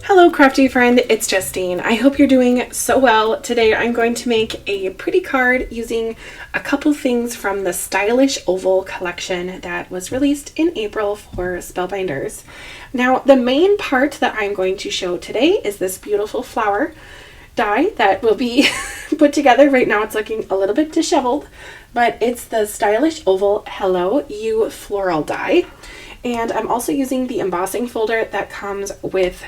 Hello crafty friend, it's Justine. I hope you're doing so well. Today I'm going to make a pretty card using a couple things from the Stylish Oval collection that was released in April for Spellbinders. Now the main part that I'm going to show today is this beautiful flower die that will be put together. Right now it's looking a little bit disheveled, but it's the Stylish Oval Hello You floral die. And I'm also using the embossing folder that comes with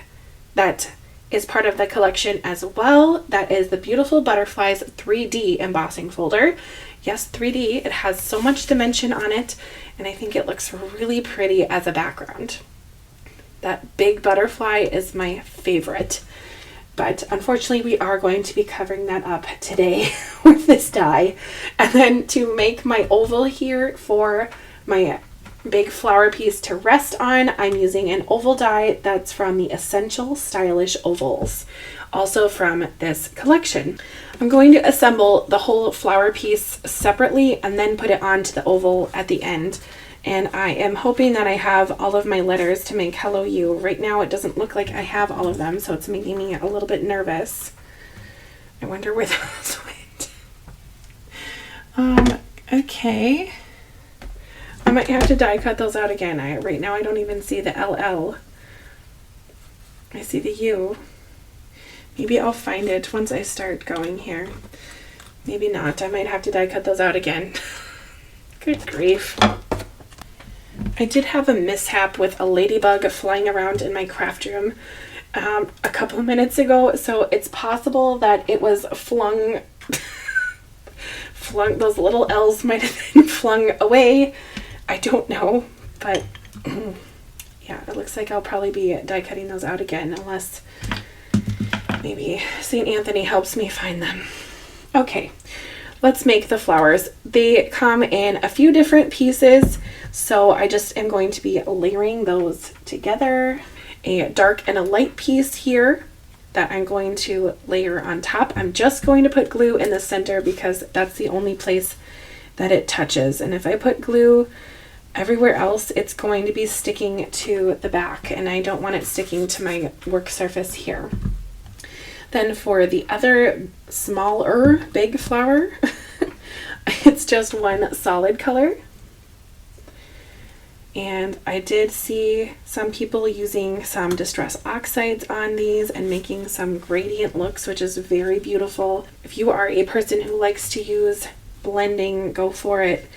that is part of the collection as well. That is the Beautiful Butterflies 3D embossing folder. Yes, 3D. It has so much dimension on it, and I think it looks really pretty as a background. That big butterfly is my favorite, but unfortunately we are going to be covering that up today with this die. And then to make my oval here for my big flower piece to rest on, I'm using an oval die that's from the Essential Stylish Ovals, also from this collection. I'm going to assemble the whole flower piece separately and then put it onto the oval at the end. And I am hoping that I have all of my letters to make Hello You. Right now it doesn't look like I have all of them, so it's making me a little bit nervous. I wonder where those went. Okay. I might have to die cut those out again. Right now I don't even see the LL. I see the U. Maybe I'll find it once I start going here. Maybe not. I might have to die cut those out again. Good grief. I did have a mishap with a ladybug flying around in my craft room a couple of minutes ago, so it's possible that it was flung, those little L's might have been flung away. I don't know, but yeah, it looks like I'll probably be die cutting those out again unless maybe St. Anthony helps me find them. Okay, let's make the flowers. They come in a few different pieces, so I just am going to be layering those together. A dark and a light piece here that I'm going to layer on top. I'm just going to put glue in the center because that's the only place that it touches, and if I put glue everywhere else, it's going to be sticking to the back, and I don't want it sticking to my work surface here. Then for the other smaller big flower, it's just one solid color. And I did see some people using some Distress Oxides on these and making some gradient looks, which is very beautiful. If you are a person who likes to use blending, go for it.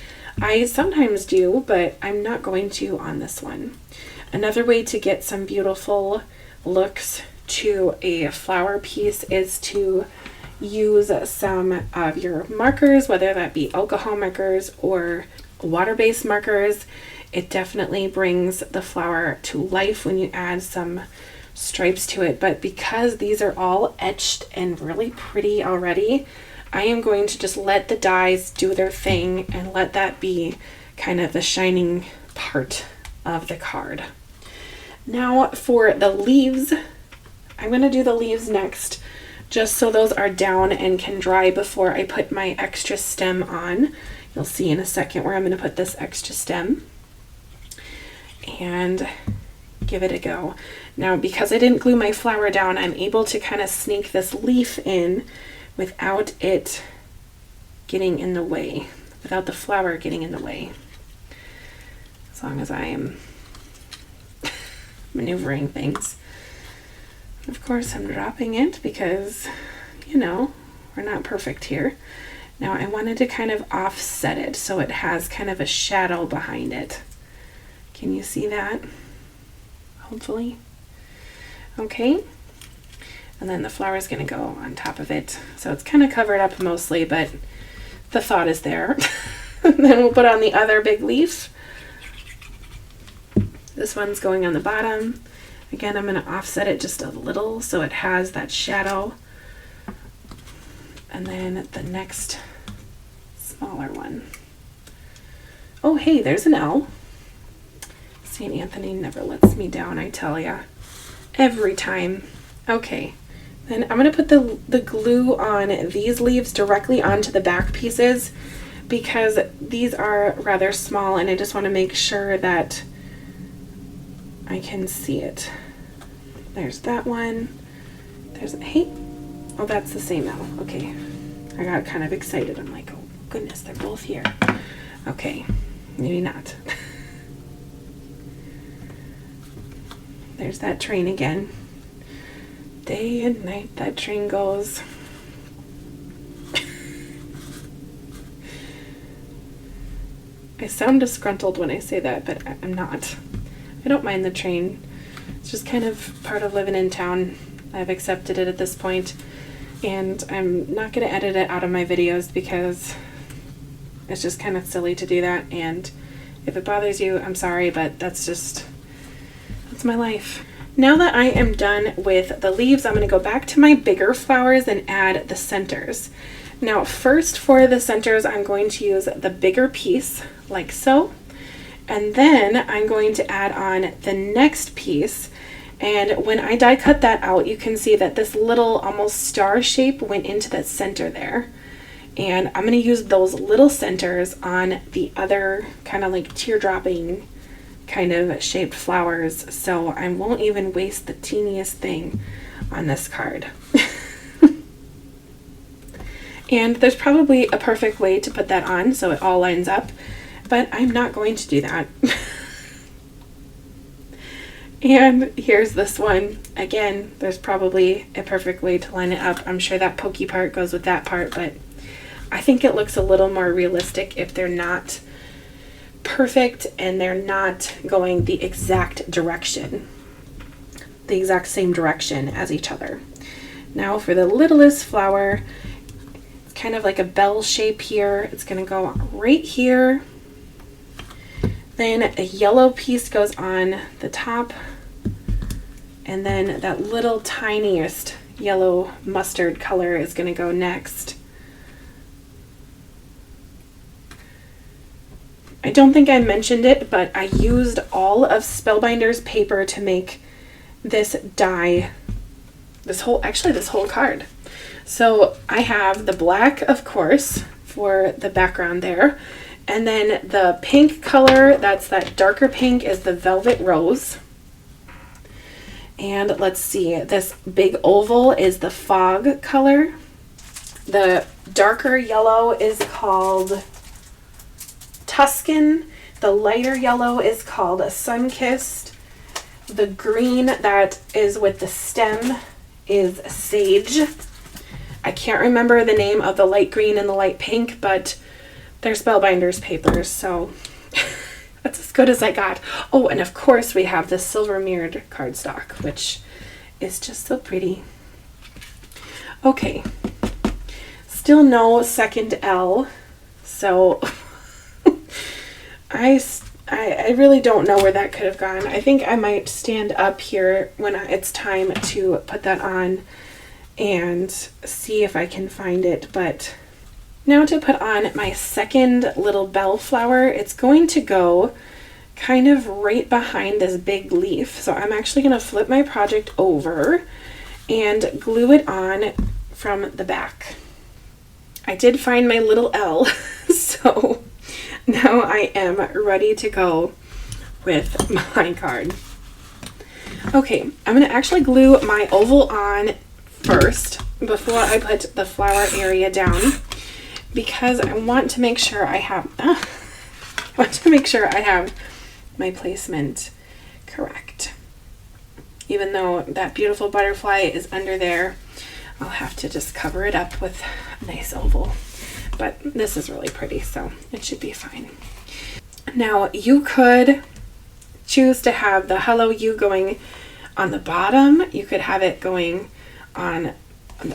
I sometimes do, but I'm not going to on this one. Another way to get some beautiful looks to a flower piece is to use some of your markers, whether that be alcohol markers or water-based markers. It definitely brings the flower to life when you add some stripes to it, but because these are all etched and really pretty already, I am going to just let the dies do their thing and let that be kind of the shining part of the card. Now for the leaves, I'm going to do the leaves next, just so those are down and can dry before I put my extra stem on. You'll see in a second where I'm going to put this extra stem and give it a go. Now because I didn't glue my flower down, I'm able to kind of sneak this leaf in without it getting in the way, without the flower getting in the way, as long as I am maneuvering things. Of course I'm dropping it because, you know, we're not perfect here. Now I wanted to kind of offset it so it has kind of a shadow behind it. Can you see that? Hopefully. Okay. And then the flower is going to go on top of it. So it's kind of covered up mostly, but the thought is there. And then we'll put on the other big leaf. This one's going on the bottom. Again, I'm going to offset it just a little so it has that shadow. And then the next smaller one. Oh, hey, there's an L. St. Anthony never lets me down, I tell ya. Every time. Okay. Then I'm going to put the glue on these leaves directly onto the back pieces because these are rather small and I just want to make sure that I can see it. There's that one. There's, hey, oh, that's the same L. Okay. I got kind of excited. I'm like, oh goodness, they're both here. Okay, maybe not. There's that train again. Day and night that train goes. I sound disgruntled when I say that, but I'm not. I don't mind the train. It's just kind of part of living in town. I've accepted it at this point, and I'm not going to edit it out of my videos because it's just kind of silly to do that, and if it bothers you, I'm sorry, but that's my life. Now that I am done with the leaves, I'm going to go back to my bigger flowers and add the centers. Now first, for the centers, I'm going to use the bigger piece like so, and then I'm going to add on the next piece. And when I die cut that out, you can see that this little almost star shape went into the center there. And I'm going to use those little centers on the other kind of like teardropping kind of shaped flowers. So I won't even waste the teeniest thing on this card. And there's probably a perfect way to put that on so it all lines up, but I'm not going to do that. And here's this one. Again, there's probably a perfect way to line it up. I'm sure that pokey part goes with that part, but I think it looks a little more realistic if they're not perfect and they're not going the exact direction, the exact same direction as each other. Now for the littlest flower, it's kind of like a bell shape here. It's going to go right here. Then a yellow piece goes on the top, and then that little tiniest yellow mustard color is going to go next. I don't think I mentioned it, but I used all of Spellbinder's paper to make this die, this whole card. So I have the black, of course, for the background there. And then the pink color, that's that darker pink, is the Velvet Rose. And let's see, this big oval is the Fog color. The darker yellow is called Tuscan. The lighter yellow is called a Sun-Kissed. The green that is with the stem is Sage. I can't remember the name of the light green and the light pink, but they're Spellbinder's papers, so that's as good as I got. Oh, and of course we have the silver mirrored cardstock, which is just so pretty. Okay, still no second L, so I really don't know where that could have gone. I think I might stand up here when it's time to put that on and see if I can find it, but now to put on my second little bell flower, it's going to go kind of right behind this big leaf. So I'm actually going to flip my project over and glue it on from the back. I did find my little L, so now I am ready to go with my card. Okay, I'm going to actually glue my oval on first before I put the flower area down, because I want to make sure I have my placement correct. Even though that beautiful butterfly is under there, I'll have to just cover it up with a nice oval. But this is really pretty, so it should be fine. Now you could choose to have the Hello You going on the bottom. You could have it going on,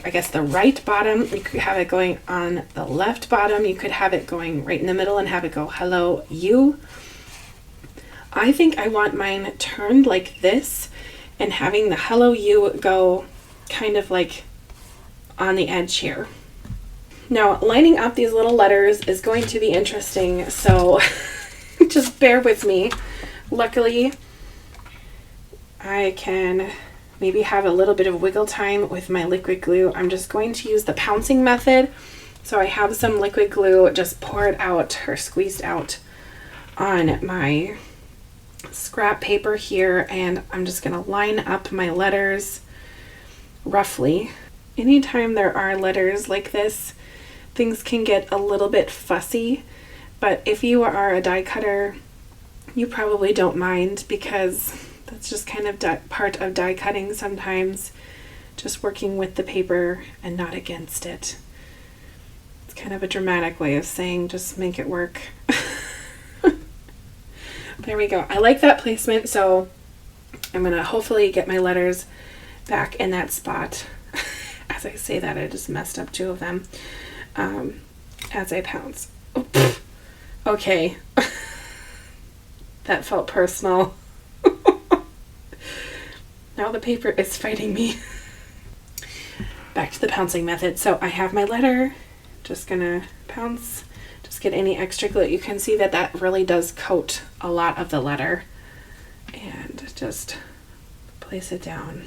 I guess, the right bottom. You could have it going on the left bottom. You could have it going right in the middle and have it go Hello You. I think I want mine turned like this and having the Hello You go kind of like on the edge here. Now lining up these little letters is going to be interesting, so just bear with me. Luckily, I can maybe have a little bit of wiggle time with my liquid glue. I'm just going to use the pouncing method. So I have some liquid glue just poured out or squeezed out on my scrap paper here, and I'm just going to line up my letters roughly. Anytime there are letters like this, things can get a little bit fussy, but if you are a die cutter, you probably don't mind, because that's just kind of part of die cutting sometimes, just working with the paper and not against it. It's kind of a dramatic way of saying just make it work. There we go. I like that placement, so I'm going to hopefully get my letters back in that spot. As I say that, I just messed up 2 of them as I pounce. Oh, okay. That felt personal. Now the paper is fighting me. Back to the pouncing method. So I have my letter. Just gonna pounce. Just get any extra glue. You can see that that really does coat a lot of the letter. And just place it down.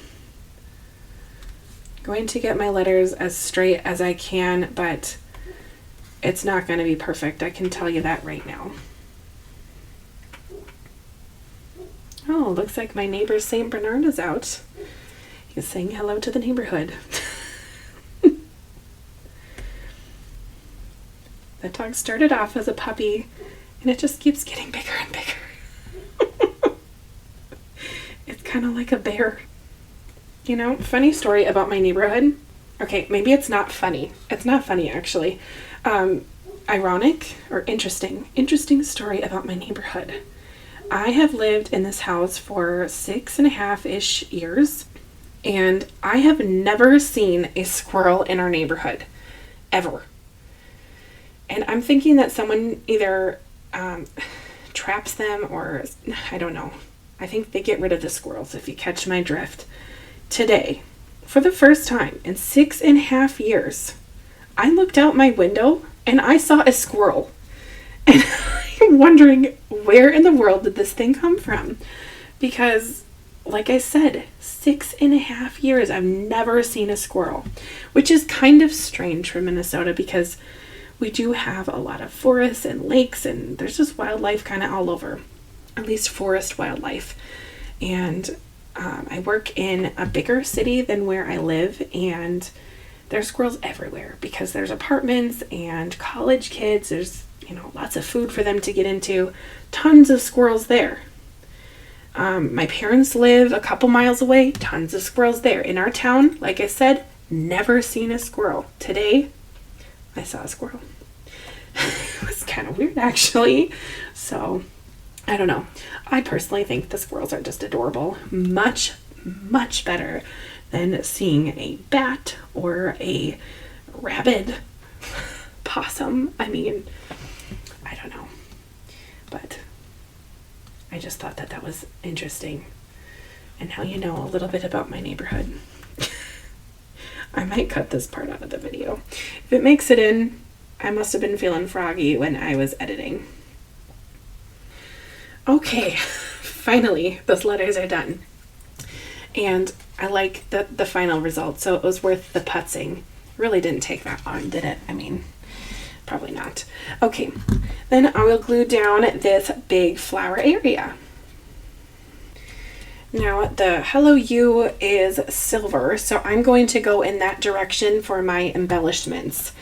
Going to get my letters as straight as I can, but it's not going to be perfect. I can tell you that right now. Oh, looks like my neighbor St. Bernard is out. He's saying hello to the neighborhood. That dog started off as a puppy, and it just keeps getting bigger and bigger. It's kind of like a bear. You know, funny story about my neighborhood. Okay, maybe it's not funny. It's not funny, actually. Ironic or interesting. Interesting story about my neighborhood. I have lived in this house for 6.5-ish years, and I have never seen a squirrel in our neighborhood, ever. And I'm thinking that someone either traps them, or I don't know. I think they get rid of the squirrels, if you catch my drift. Today, for the first time in 6.5 years, I looked out my window and I saw a squirrel. And I'm wondering, where in the world did this thing come from? Because, like I said, 6.5 years, I've never seen a squirrel, which is kind of strange for Minnesota, because we do have a lot of forests and lakes, and there's just wildlife kind of all over, at least forest wildlife. And I work in a bigger city than where I live, and there's squirrels everywhere because there's apartments and college kids. There's, lots of food for them to get into. Tons of squirrels there. My parents live a couple miles away. Tons of squirrels there. In our town, like I said, never seen a squirrel. Today, I saw a squirrel. It was kind of weird, actually. So, I don't know. I personally think the squirrels are just adorable. Much, much better than seeing a bat or a rabid possum. I mean, I don't know. But I just thought that was interesting. And now you know a little bit about my neighborhood. I might cut this part out of the video. If it makes it in, I must have been feeling froggy when I was editing. Okay, finally, those letters are done. And I like the final result, so it was worth the putzing. Really didn't take that long, did it? I mean, probably not. Okay, then I will glue down this big flower area. Now, the Hello You is silver, so I'm going to go in that direction for my embellishments.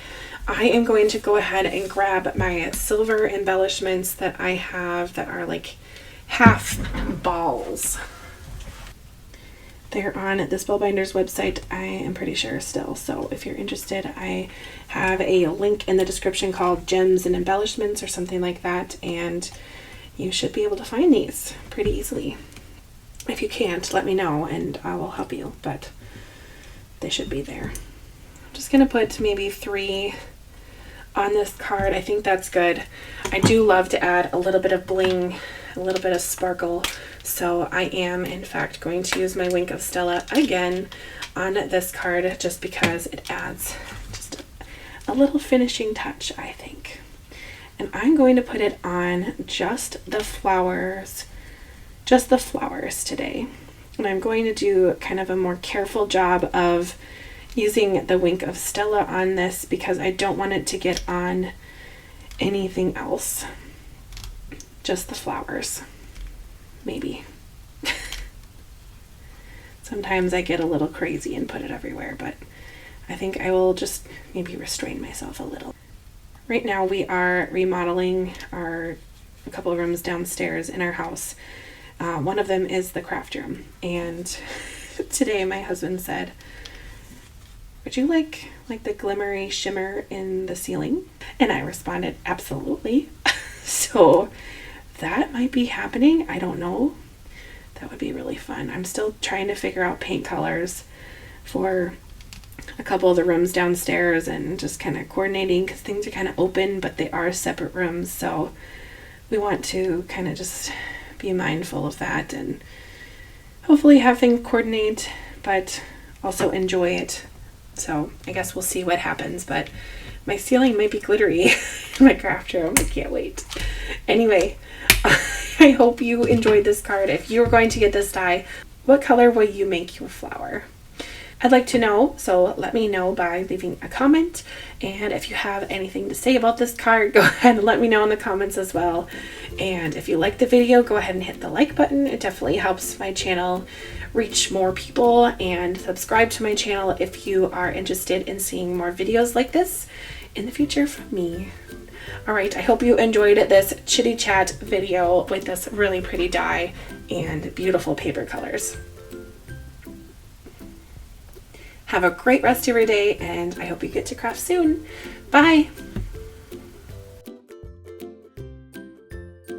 I am going to go ahead and grab my silver embellishments that I have that are like half balls. They're on the Spellbinders website, I am pretty sure still. So if you're interested, I have a link in the description called Gems and Embellishments or something like that, and you should be able to find these pretty easily. If you can't, let me know and I will help you, but they should be there. I'm just going to put maybe 3 on this card. I think that's good. I do love to add a little bit of bling, a little bit of sparkle, so I am in fact going to use my Wink of Stella again on this card, just because it adds just a little finishing touch, I think. And I'm going to put it on just the flowers today. And I'm going to do kind of a more careful job of using the Wink of Stella on this, because I don't want it to get on anything else. Just the flowers. maybe. Sometimes I get a little crazy and put it everywhere, but I think I will just maybe restrain myself a little. Right now we are remodeling a couple of rooms downstairs in our house. One of them is the craft room, and today my husband said, would you like the glimmery shimmer in the ceiling? And I responded, absolutely. So that might be happening. I don't know. That would be really fun. I'm still trying to figure out paint colors for a couple of the rooms downstairs and just kind of coordinating because things are kind of open, but they are separate rooms. So we want to kind of just be mindful of that and hopefully have things coordinate, but also enjoy it. So I guess we'll see what happens, but my ceiling might be glittery in my craft room. I can't wait. Anyway, I hope you enjoyed this card. If you're going to get this die, what color will you make your flower? I'd like to know, so let me know by leaving a comment. And if you have anything to say about this card, go ahead and let me know in the comments as well. And if you like the video, go ahead and hit the like button. It definitely helps my channel reach more people, and subscribe to my channel if you are interested in seeing more videos like this in the future from me. All right, I hope you enjoyed this chitty chat video with this really pretty die and beautiful paper colors. Have a great rest of your day, and I hope you get to craft soon. Bye!